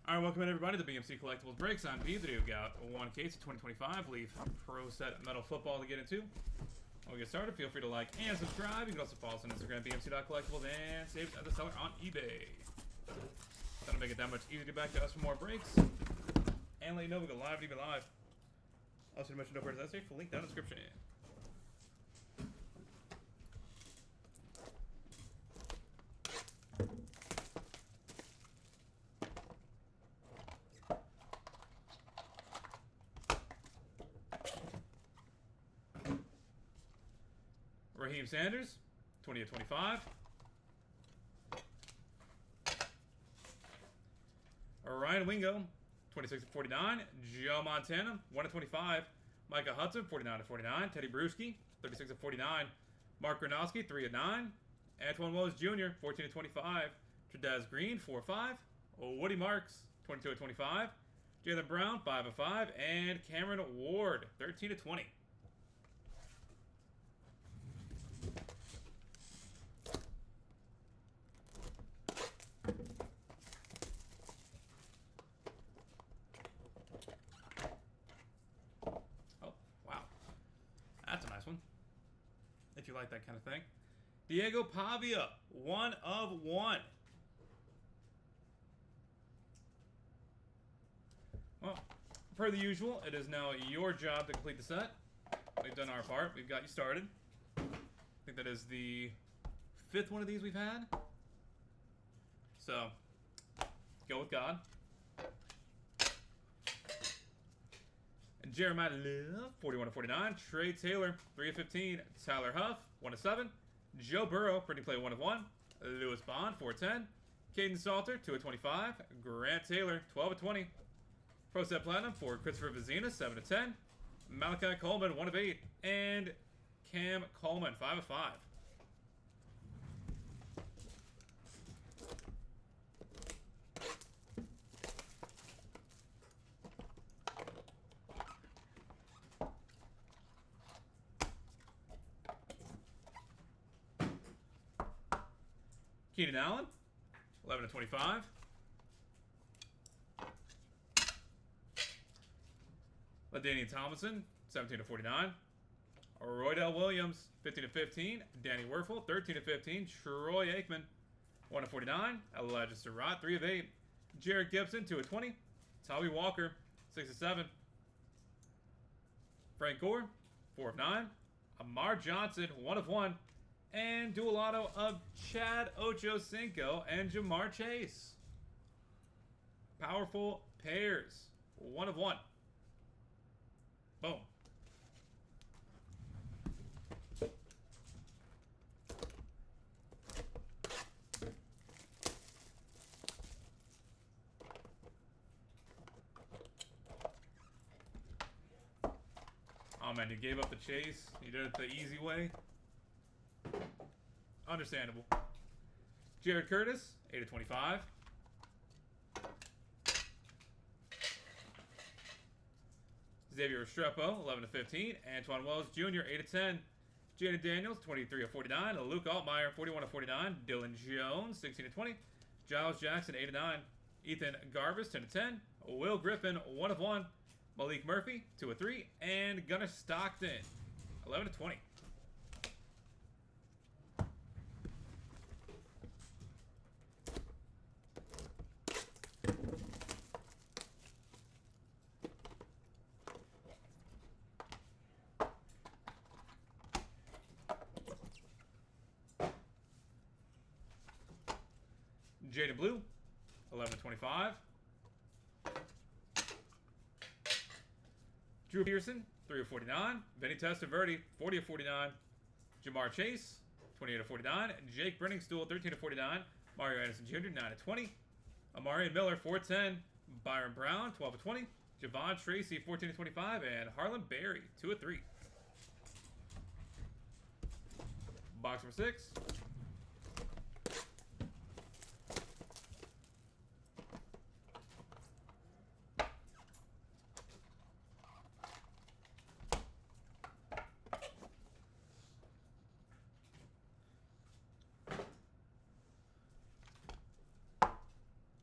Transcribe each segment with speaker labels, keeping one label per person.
Speaker 1: Alright, welcome in everybody to BMC Collectibles Breaks. I'm Pete. We've got one case of 2025 Leaf Pro Set Metal Football to get into. When we get started, feel free to like and subscribe. You can also follow us on Instagram, bmc.collectibles, and save it at the seller on eBay. That'll make it that much easier to get back to us for more breaks. And let you know we go live, DB Live. Also, to mention no purchase essay, full link down in the description. Raheem Sanders, 20/25. Ryan Wingo, 26/49. Joe Montana, 1/25. Micah Hudson, 49/49. Teddy Bruschi, 36/49. Mark Gronowski, 3/9. Antoine Wells Jr., 14/25. Trudez Green, 4/5. Woody Marks, 22/25. Jaylen Brown, 5/5. And Cameron Ward, 13/20. That's a nice one, if you like that kind of thing. Diego Pavia, 1/1. Well, per the usual, it is now your job to complete the set. We've done our part. We've got you started. I think that is the 5th one of these we've had. So, go with God. Jeremiah Love, 41/49. Trey Taylor, 3/15. Tyler Huff, 1/7. Joe Burrow, printing play 1/1. Lewis Bond, 4/10. Caden Salter, 2/25. Grant Taylor, 12/20. Pro Set Platinum for Christopher Vizina, 7/10. Malachi Coleman, 1/8. And Cam Coleman, 5/5. Keenan Allen, 11/25. LaDainian Tomlinson, 17/49. Roydell Williams, 15/15. Danny Werfel, 13/15. Troy Aikman, 1/49. Elijah Surratt, 3/8. Jared Gibson, 2/20. Tommy Walker, 6/7. Frank Gore, 4/9. Amar Johnson, 1/1. And dual auto of Chad Ochocinco and Jamar Chase. Powerful pairs. 1/1. Boom. Oh man, you gave up the chase. You did it the easy way. Understandable. Jared Curtis, 8/25. Xavier Restrepo, 11/15. Antoine Wells Jr., 8/10. Jaden Daniels, 23/49. Luke Altmaier, 41/49. Dylan Jones, 16/20. Giles Jackson, 8/9. Ethan Garvis, 10/10. Will Griffin, 1/1. Malik Murphy, 2/3. And Gunnar Stockton, 11/20. Jaden Blue, 11/25. Drew Pearson, 3/49. Vinny Testaverde, 40/49. Jamar Chase, 28/49. Jake Brenningstool, 13/49. Mario Anderson Jr., 9/20. Amari Miller, 4/10. Byron Brown, 12/20. Javon Tracy, 14/25. And Harlan Berry, 2/3. Box number 6.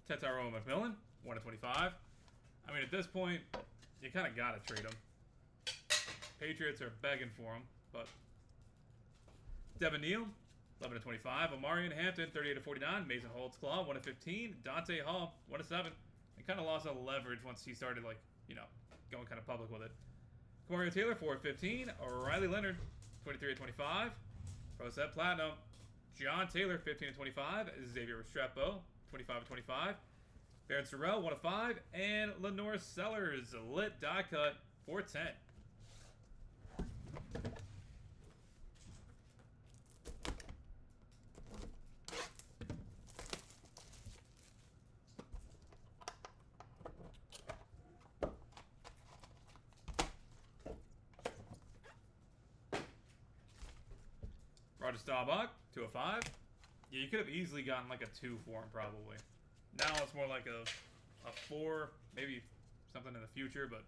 Speaker 1: Tetairoa McMillan, 1/25. I mean, at this point, you kind of got to trade him. Patriots are begging for him, but... Devin Neal, 11/25. Omarion Hampton, 38/49. Mason Holtzclaw, 1/15. Dante Hall, 1/7. And kind of lost a leverage once he started, like, you know, going kind of public with it. Kamario Taylor, 4/15. Riley Leonard, 23/25. Pro Set Platinum. John Taylor, 15/25. Xavier Restrepo, 25/25. Baron Sorrell, 1/5. And Lenore Sellers, lit die cut, 4/10. Roger Staubach, 2/5. Yeah, you could have easily gotten like a 2 for him, probably. Now it's more like a 4, maybe something in the future, but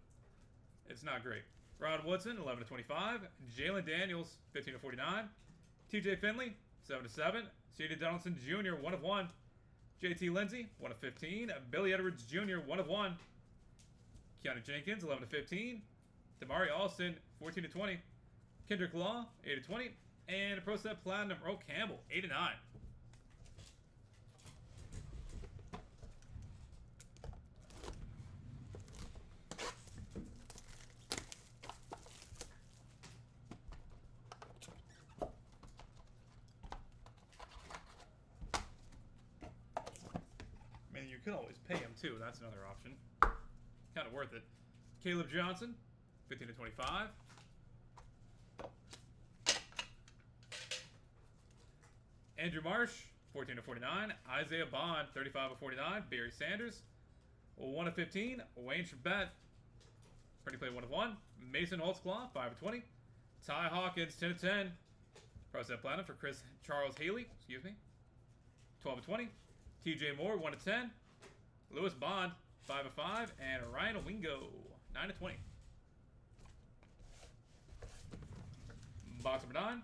Speaker 1: it's not great. Rod Woodson, 11/25. Jalen Daniels, 15/49. TJ Finley, 7/7. C.J. Donaldson Jr., 1/1. JT Lindsay, 1/15. Billy Edwards Jr., 1/1. Keanu Jenkins, 11/15. Damari Alston, 14/20. Kendrick Law, 8/20. And Pro Set Platinum, Earl Campbell, 8/9. I mean, you could always pay him too. That's another option. Kind of worth it. Caleb Johnson, 15/25. Andrew Marsh, 14/49. Isaiah Bond, 35/49. Barry Sanders, 1/15. Wayne Charbet, pretty play 1/1. Mason Holtzclaw, 5/20. Ty Hawkins, 10/10. Pro Set Platinum for Chris Charles Haley, 12/20. TJ Moore, 1/10. Lewis Bond, 5/5. And Ryan Wingo, 9/20. Box number 9.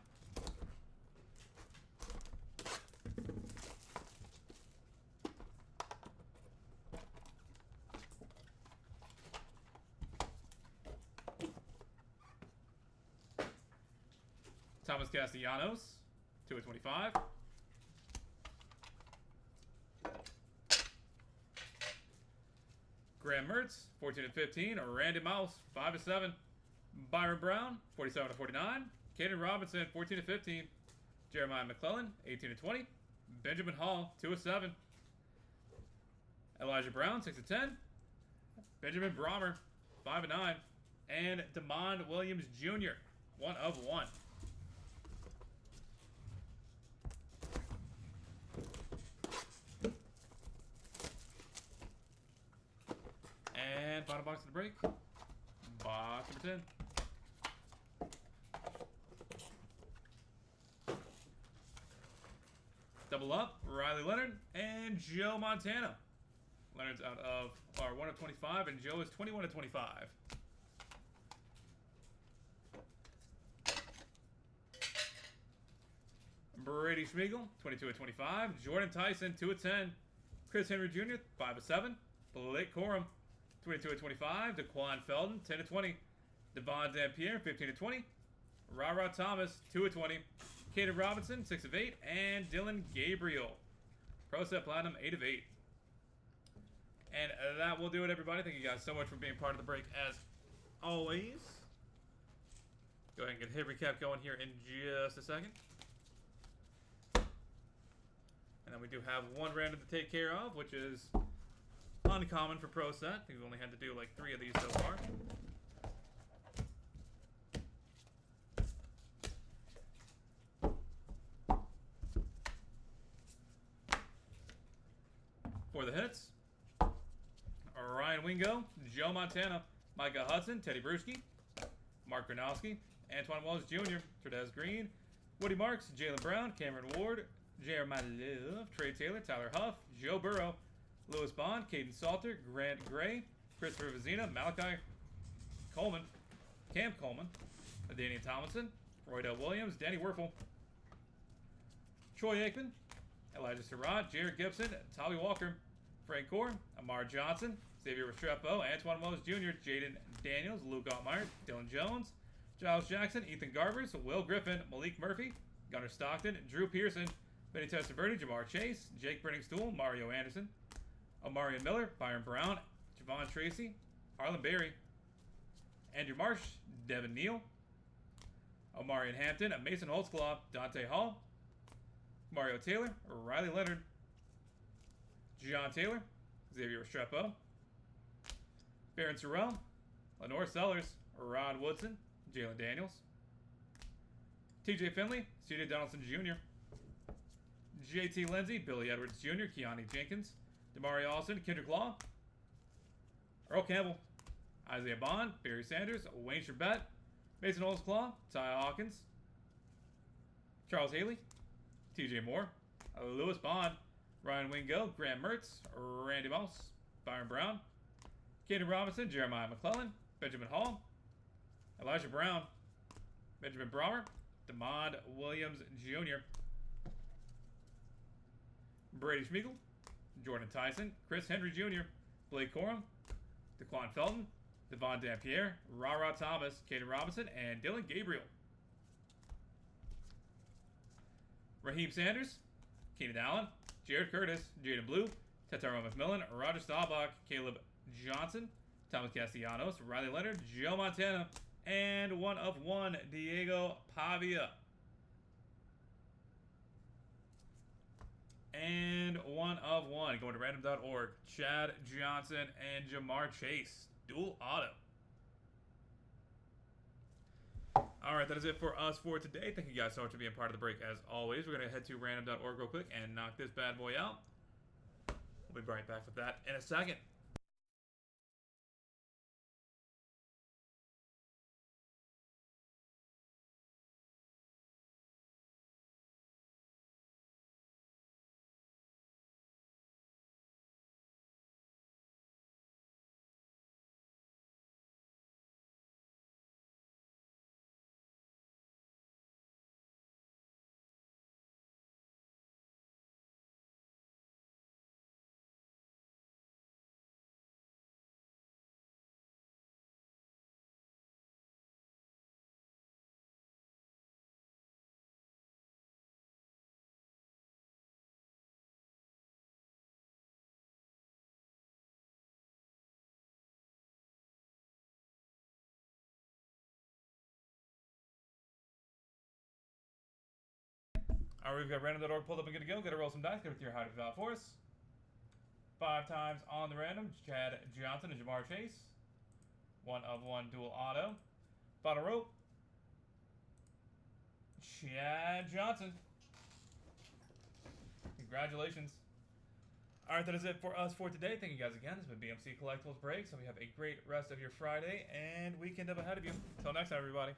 Speaker 1: Thomas Castellanos, 2/25. Graham Mertz, 14/15. Randy Mouse, 5/7. Byron Brown, 47/49. Caden Robinson, 14/15. Jeremiah McClellan, 18/20. Benjamin Hall, 2/7. Elijah Brown, 6/10. Benjamin Brommer, 5/9. And Demond Williams Jr., 1/1. And final box of the break. Box number 10. Double up, Riley Leonard and Joe Montana. Leonard's out of our 1/25, and Joe is 21/25. Brady Schmiegel, 22/25. Jordan Tyson, 2/10. Chris Henry Jr., 5/7. Blake Corum, 22/25. Daquan Felton, 10/20. Devon Dampierre, 15/20. Ra Thomas, 2/20. Caden Robinson, 6/8. And Dylan Gabriel, Pro Set Platinum, 8/8. And that will do it, everybody. Thank you guys so much for being part of the break, as always. Go ahead and get hit recap going here in just a second. And then we do have one random to take care of, which is uncommon for Pro Set. I think we've only had to do like 3 of these so far. For the hits, Ryan Wingo, Joe Montana, Micah Hudson, Teddy Bruschi, Mark Gronowski, Antoine Wells Jr., Trudez Green, Woody Marks, Jalen Brown, Cameron Ward, Jeremiah Love, Trey Taylor, Tyler Huff, Joe Burrow, Lewis Bond, Caden Salter, Grant Gray, Christopher Vizina, Malachi Coleman, Cam Coleman, Daniel Tomlinson, Roydell Williams, Danny Werfel, Troy Aikman, Elijah Surratt, Jared Gibson, Tolly Walker, Frank Gore, Amar Johnson, Xavier Restrepo, Antoine Wells Jr., Jaden Daniels, Luke Altmaier, Dylan Jones, Giles Jackson, Ethan Garbers, Will Griffin, Malik Murphy, Gunnar Stockton, Drew Pearson, Benny Testaverde, Jamar Chase, Jake Brenningstool, Mario Anderson, Omarion Miller, Byron Brown, Javon Tracy, Harlan Berry, Andrew Marsh, Devin Neal, Omarion Hampton, Mason Holtzclaw, Dante Hall, Mario Taylor, Riley Leonard, John Taylor, Xavier Restrepo, Baron Terrell, Lenore Sellers, Ron Woodson, Jalen Daniels, TJ Finley, C.J. Donaldson Jr., JT Lindsay, Billy Edwards Jr., Keani Jenkins, Damari Allison, Kendrick Law, Earl Campbell, Isaiah Bond, Barry Sanders, Wayne Charbet, Mason Holtzclaw, Ty Hawkins, Charles Haley, TJ Moore, Lewis Bond, Ryan Wingo, Graham Mertz, Randy Moss, Byron Brown, Caden Robinson, Jeremiah McClellan, Benjamin Hall, Elijah Brown, Benjamin Brower, Demond Williams Jr., Brady Schmeigel, Jordan Tyson, Chris Henry Jr., Blake Corum, Daquan Felton, Devon Dampierre, Ra Thomas, Caden Robinson, and Dylan Gabriel. Raheem Sanders, Keenan Allen, Jared Curtis, Jaden Blue, Tetaro McMillan, Roger Staubach, Caleb Johnson, Thomas Castellanos, Riley Leonard, Joe Montana, and 1 of 1, Diego Pavia. And 1 of 1, going to random.org, Chad Johnson and Jamar Chase. Dual auto. Alright, that is it for us for today. Thank you guys so much for being part of the break as always. We're going to head to random.org real quick and knock this bad boy out. We'll be right back with that in a second. Alright, we've got random.org pulled up and good to go. Gotta roll some dice. Go with your height of valid for us. 5 times on the random. Chad Johnson and Jamar Chase. 1 of 1 dual auto. Final rope. Chad Johnson. Congratulations. Alright, that is it for us for today. Thank you guys again. This has been BMC Collectibles Break. So we have a great rest of your Friday and weekend up ahead of you. Until next time, everybody.